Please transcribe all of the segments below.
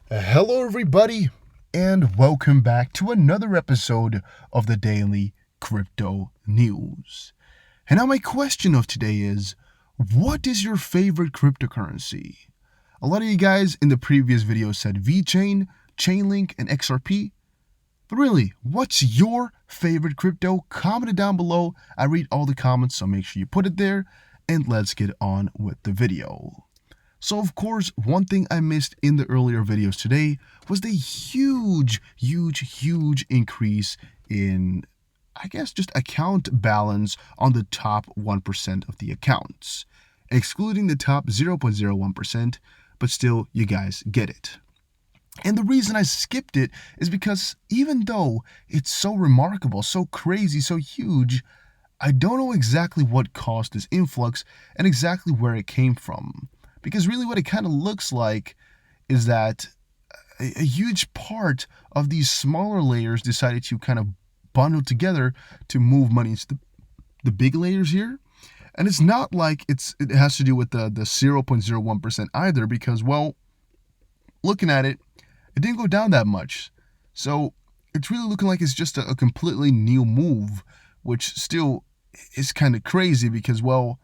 Hello, everybody, and welcome back to another episode of the Daily Crypto News. And now, my question of today is, what is your favorite cryptocurrency? A lot of you guys in the previous video said VeChain, Chainlink, and XRP. But really, what's your favorite crypto? Comment it down below. I read all the comments, so make sure you put it there, and let's get on with the video. So of course, one thing I missed in the earlier videos today was the huge increase in, I guess, just account balance on the top 1% of the accounts, excluding the top 0.01%, but still, you guys get it. And the reason I skipped it is because even though it's so remarkable, so crazy, so huge, I don't know exactly what caused this influx and exactly where it came from. Because really what it kind of looks like is that a huge part of these smaller layers decided to kind of bundle together to move money into the big layers here. And it's not like it has to do with the 0.01% either, because, well, looking at it, it didn't go down that much. So it's really looking like it's just a completely new move, which still is kind of crazy because, well,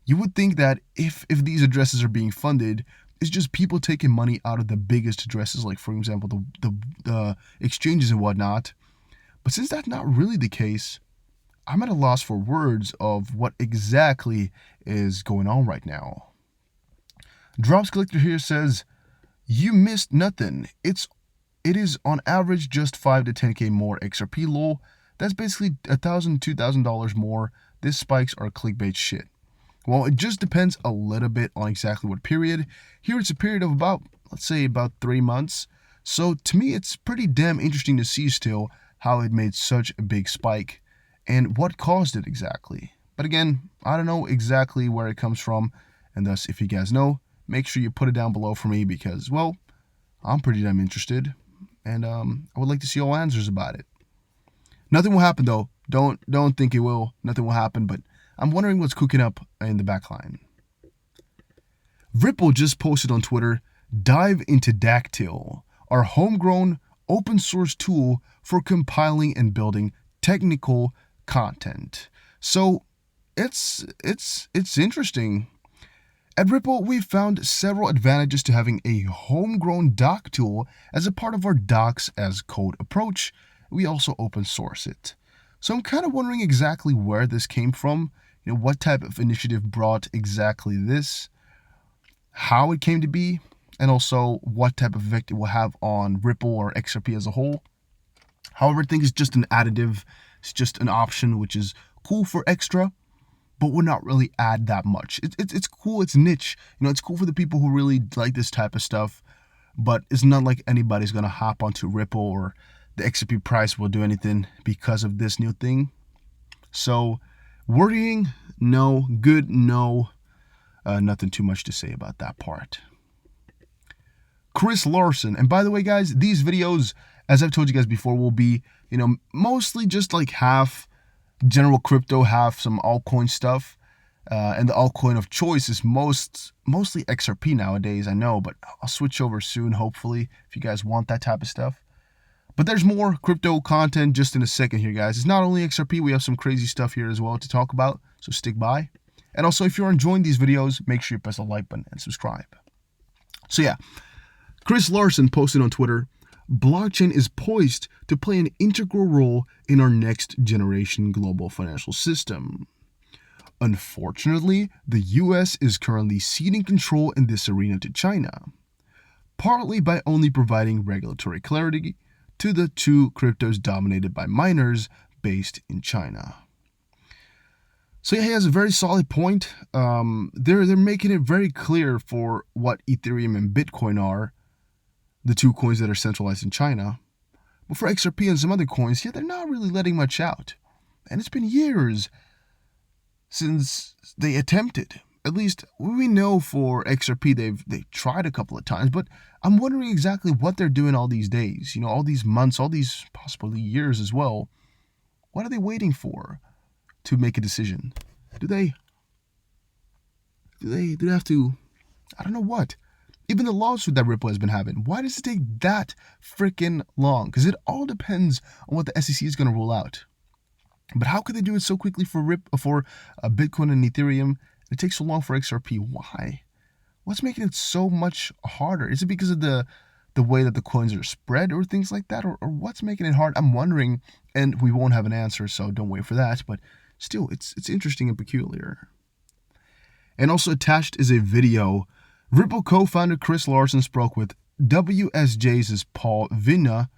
you would think that if these addresses are being funded, it's just people taking money out of the biggest addresses, like, for example, the exchanges and whatnot. But since that's not really the case, I'm at a loss for words of what exactly is going on right now. Drops Collector here says, you missed nothing. It is on average just 5 to 10k more XRP lol. That's basically $1,000, $2,000 more. These spikes are clickbait shit. Well, it just depends a little bit on exactly what period. Here it's a period of about, let's say, about 3 months. So to me, it's pretty damn interesting to see still how it made such a big spike and what caused it exactly. But again, I don't know exactly where it comes from. And thus, if you guys know, make sure you put it down below for me because, well, I'm pretty damn interested. And I would like to see all answers about it. Nothing will happen though. Don't think it will. Nothing will happen, but I'm wondering what's cooking up in the backline. Ripple just posted on Twitter, dive into Dactyl, our homegrown open source tool for compiling and building technical content. So it's interesting. At Ripple, we've found several advantages to having a homegrown doc tool as a part of our docs as code approach. We also open source it. So I'm kind of wondering exactly where this came from, what type of initiative brought exactly this, how it came to be, and also what type of effect it will have on Ripple or XRP as a whole. However, I think it's just an additive, it's just an option, which is cool for extra, but will not really add that much. It's cool, it's niche, it's cool for the people who really like this type of stuff, but it's not like anybody's gonna hop onto Ripple or the XRP price will do anything because of this new thing. So worrying, no. Good, no. Nothing too much to say about that part. Chris Larson, and by the way, guys, these videos, as I've told you guys before, will be, mostly just like half general crypto, half some altcoin stuff. And the altcoin of choice is mostly XRP nowadays, I know, but I'll switch over soon, hopefully, if you guys want that type of stuff. But there's more crypto content just in a second here, guys. It's not only XRP, we have some crazy stuff here as well to talk about, so stick by. And also, if you're enjoying these videos, make sure you press the like button and subscribe. So yeah, Chris Larson posted on Twitter, blockchain is poised to play an integral role in our next generation global financial system. Unfortunately, the US is currently ceding control in this arena to China, partly by only providing regulatory clarity to the two cryptos dominated by miners based in China. So yeah, he has a very solid point. They're making it very clear for what Ethereum and Bitcoin are, the two coins that are centralized in China. But for XRP and some other coins, yeah, they're not really letting much out. And it's been years since they attempted. At least we know for XRP they've tried a couple of times, but I'm wondering exactly what they're doing all these days, all these months, all these possibly years as well. What are they waiting for to make a decision? Do they have to, I don't know what. even the lawsuit that Ripple has been having. Why does it take that freaking long? Because it all depends on what the SEC is going to rule out. But how could they do it so quickly for Bitcoin and Ethereum? It takes so long for XRP. Why? What's making it so much harder? Is it because of the way that the coins are spread or things like that? Or what's making it hard? I'm wondering, and we won't have an answer, so don't wait for that. But still, it's interesting and peculiar. And also attached is a video. Ripple co-founder Chris Larsen spoke with WSJ's Paul Vinna,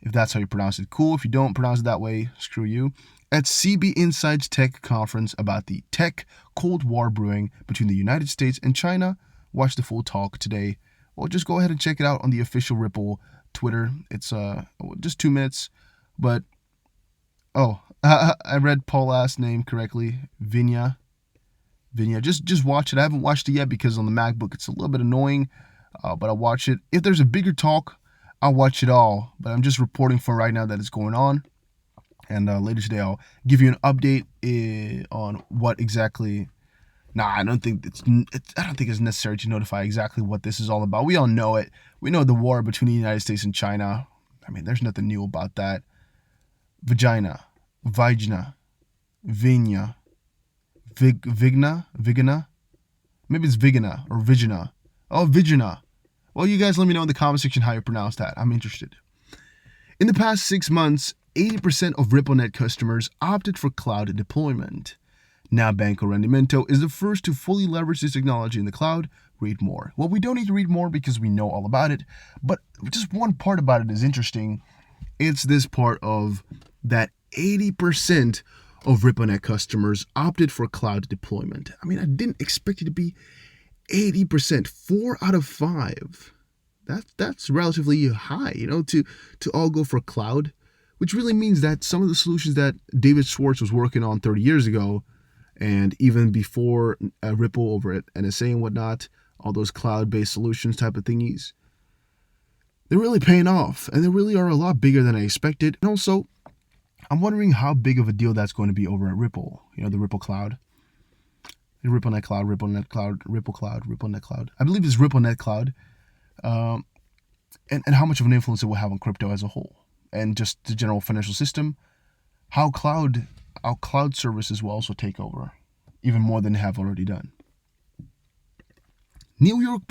if that's how you pronounce it. Cool. If you don't pronounce it that way, screw you. At CB Insights Tech Conference about the tech Cold War brewing between the United States and China. Watch the full talk today. Well, just go ahead and check it out on the official Ripple Twitter. It's just 2 minutes. But, I read Paul's last name correctly. Vinna. Just watch it. I haven't watched it yet because on the MacBook it's a little bit annoying. But I'll watch it. If there's a bigger talk, I'll watch it all. But I'm just reporting for right now that it's going on. And later today, I'll give you an update on what exactly. I don't think it's necessary to notify exactly what this is all about. We all know it. We know the war between the United States and China. I mean, there's nothing new about that. Vigna, Vigna. Maybe it's Vigna or Vigna. Oh, Vigna. Well, you guys let me know in the comment section how you pronounce that. I'm interested. In the past 6 months, 80% of RippleNet customers opted for cloud deployment. Now Banco Rendimento is the first to fully leverage this technology in the cloud. Read more. Well, we don't need to read more because we know all about it, but just one part about it is interesting. It's this part of that 80% of RippleNet customers opted for cloud deployment. I mean, I didn't expect it to be 80%, 4 out of 5. That's relatively high, to all go for cloud, which really means that some of the solutions that David Schwartz was working on 30 years ago, and even before Ripple over at NSA and whatnot, all those cloud-based solutions type of thingies, they're really paying off, and they really are a lot bigger than I expected. And also, I'm wondering how big of a deal that's going to be over at Ripple, the Ripple Cloud. The RippleNet Cloud, RippleNet Cloud, Ripple Cloud, RippleNet Cloud. I believe it's RippleNet Cloud. And how much of an influence it will have on crypto as a whole, and just the general financial system. How cloud services will also take over, even more than they have already done. New York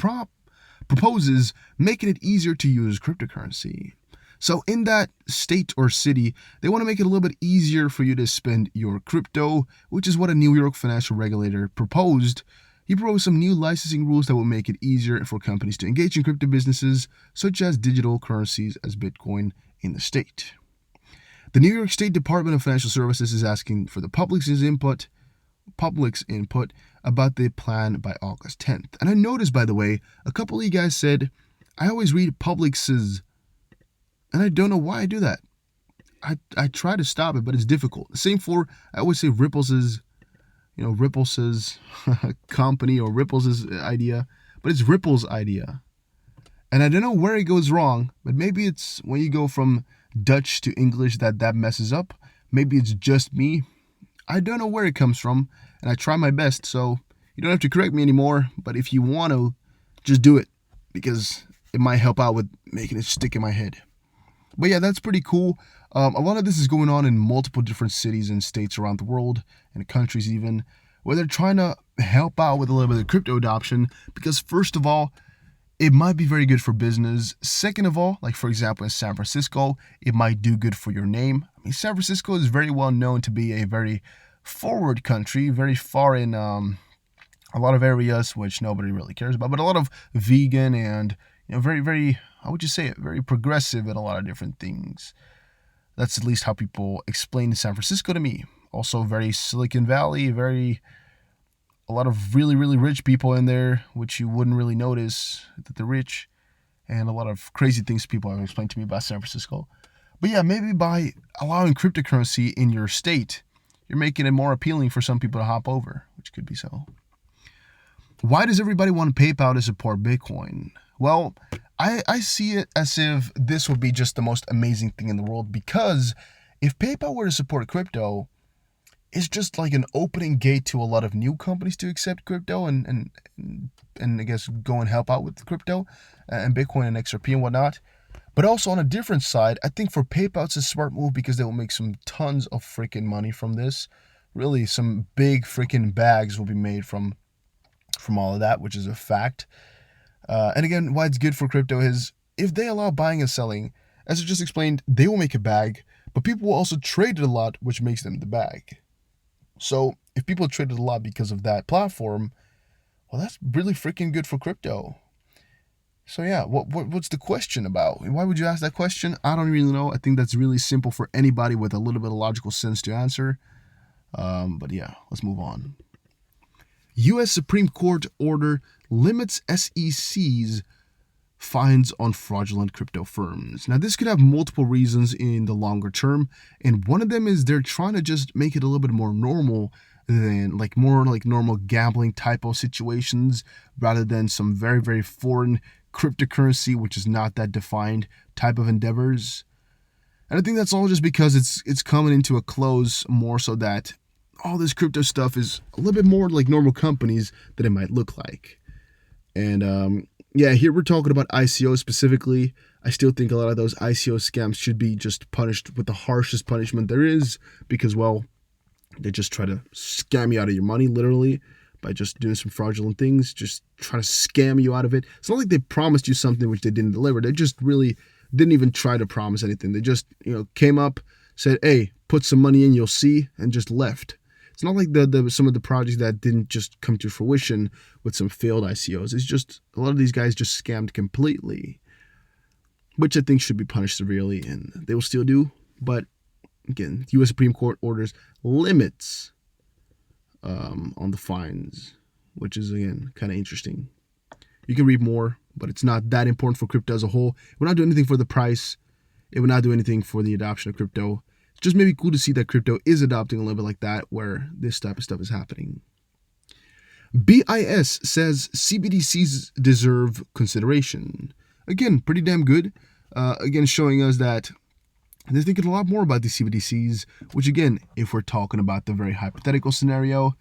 proposes making it easier to use cryptocurrency. So in that state or city, they want to make it a little bit easier for you to spend your crypto, which is what a New York financial regulator proposed. He proposed some new licensing rules that will make it easier for companies to engage in crypto businesses, such as digital currencies as Bitcoin in the state. The New York State Department of Financial Services is asking for the public's input about the plan by August 10th. And I noticed, by the way, a couple of you guys said, I always read Publix's, and I don't know why I do that. I try to stop it, but it's difficult. Same for, I always say Ripple's, Ripple's company or Ripple's idea, but it's Ripple's idea. And I don't know where it goes wrong, but maybe it's when you go from Dutch to English that messes up. Maybe it's just me. I don't know where it comes from, and I try my best, so you don't have to correct me anymore, but if you want to, just do it, because it might help out with making it stick in my head. But yeah, that's pretty cool. A lot of this is going on in multiple different cities and states around the world, and countries even, where they're trying to help out with a little bit of crypto adoption, because first of all, it might be very good for business. Second of all, like for example in San Francisco, it might do good for your name. I mean, San Francisco is very well known to be a very forward country, very far in a lot of areas which nobody really cares about, but a lot of vegan and very, very, how would you say it, very progressive in a lot of different things. That's at least how people explain San Francisco to me. Also very Silicon Valley, a lot of really, really rich people in there, which you wouldn't really notice that they're rich, and a lot of crazy things people have explained to me about San Francisco. But yeah, maybe by allowing cryptocurrency in your state, you're making it more appealing for some people to hop over, which could be so. Why does everybody want PayPal to support Bitcoin? Well, I see it as if this would be just the most amazing thing in the world, because if PayPal were to support crypto, it's just like an opening gate to a lot of new companies to accept crypto and I guess go and help out with crypto and Bitcoin and XRP and whatnot. But also on a different side, I think for PayPal it's a smart move because they will make some tons of freaking money from this. Really, some big freaking bags will be made from all of that, which is a fact. And again, why it's good for crypto is if they allow buying and selling, as I just explained, they will make a bag, but people will also trade it a lot, which makes them the bag. So if people traded a lot because of that platform, well, that's really freaking good for crypto. So yeah, what's the question about? Why would you ask that question? I don't really know. I think that's really simple for anybody with a little bit of logical sense to answer. But yeah, let's move on. U.S. Supreme Court order limits SEC's fines on fraudulent crypto firms. Now, this could have multiple reasons in the longer term, and one of them is they're trying to just make it a little bit more normal than more like normal gambling type of situations rather than some very, very foreign cryptocurrency, which is not that defined type of endeavors. And I think that's all just because it's coming into a close more so that all this crypto stuff is a little bit more like normal companies than it might look like. And yeah, here we're talking about ICOs specifically. I still think a lot of those ICO scams should be just punished with the harshest punishment there is because, well, they just try to scam you out of your money, literally, by just doing some fraudulent things, just trying to scam you out of it. It's not like they promised you something which they didn't deliver. They just really didn't even try to promise anything. They just, came up, said, hey, put some money in, you'll see, and just left. It's not like some of the projects that didn't just come to fruition with some failed ICOs. It's just a lot of these guys just scammed completely, which I think should be punished severely, and they will still do. But again, the U.S. Supreme Court orders limits on the fines, which is, again, kind of interesting. You can read more, but it's not that important for crypto as a whole. It would not do anything for the price. It would not do anything for the adoption of crypto. It's just maybe cool to see that crypto is adopting a little bit like that, where this type of stuff is happening. BIS says CBDCs deserve consideration. Again, pretty damn good. Again, showing us that they're thinking a lot more about these CBDCs, which again, if we're talking about the very hypothetical scenario,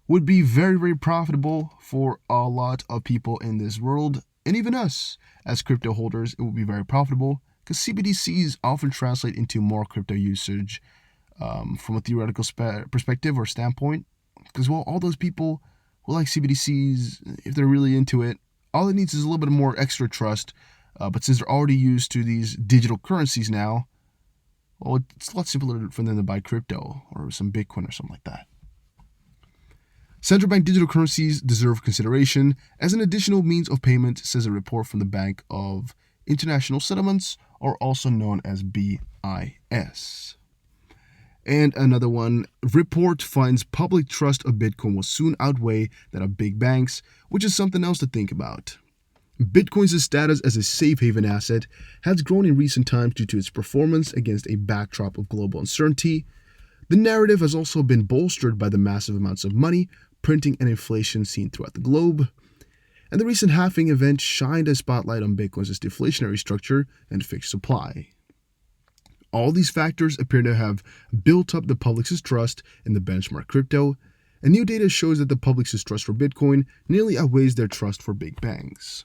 would be very, very profitable for a lot of people in this world, and even us as crypto holders, it will be very profitable because CBDCs often translate into more crypto usage from a theoretical perspective or standpoint. Because, well, all those people who like CBDCs, if they're really into it, all it needs is a little bit more extra trust. But since they're already used to these digital currencies now, well, it's a lot simpler for them to buy crypto or some Bitcoin or something like that. Central bank digital currencies deserve consideration as an additional means of payment, says a report from the Bank of International Settlements, or also known as BIS. And another one, report finds public trust of Bitcoin will soon outweigh that of big banks, which is something else to think about. Bitcoin's status as a safe haven asset has grown in recent times due to its performance against a backdrop of global uncertainty. The narrative has also been bolstered by the massive amounts of money, printing, and inflation seen throughout the globe. And the recent halving event shined a spotlight on Bitcoin's deflationary structure and fixed supply. All these factors appear to have built up the public's trust in the benchmark crypto, and new data shows that the public's trust for Bitcoin nearly outweighs their trust for big banks.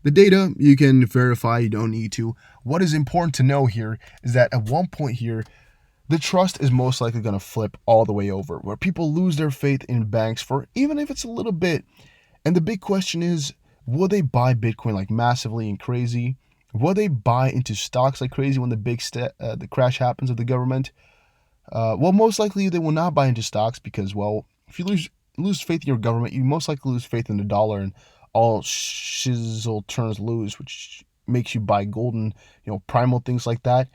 The data you can verify, you don't need to. What is important to know here is that at one point here, the trust is most likely going to flip all the way over, where people lose their faith in banks for even if it's a little bit. And the big question is, will they buy Bitcoin like massively and crazy? Will they buy into stocks like crazy when the crash happens of the government? Well, most likely they will not buy into stocks because, well, if you lose faith in your government, you most likely lose faith in the dollar, and all shizzle turns loose, which makes you buy gold and primal things like that.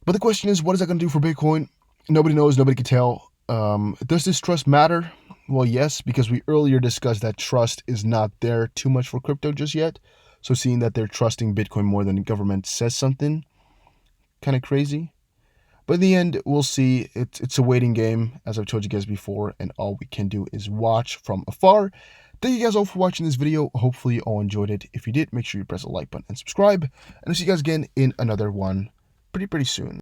But the question is, what is that going to do for Bitcoin? Nobody knows. Nobody can tell. Does this trust matter? Well, yes, because we earlier discussed that trust is not there too much for crypto just yet. So seeing that they're trusting Bitcoin more than the government says something kind of crazy. But in the end, we'll see. It's a waiting game, as I've told you guys before, and all we can do is watch from afar. Thank you guys all for watching this video. Hopefully you all enjoyed it. If you did, make sure you press the like button and subscribe. And I'll see you guys again in another one pretty soon.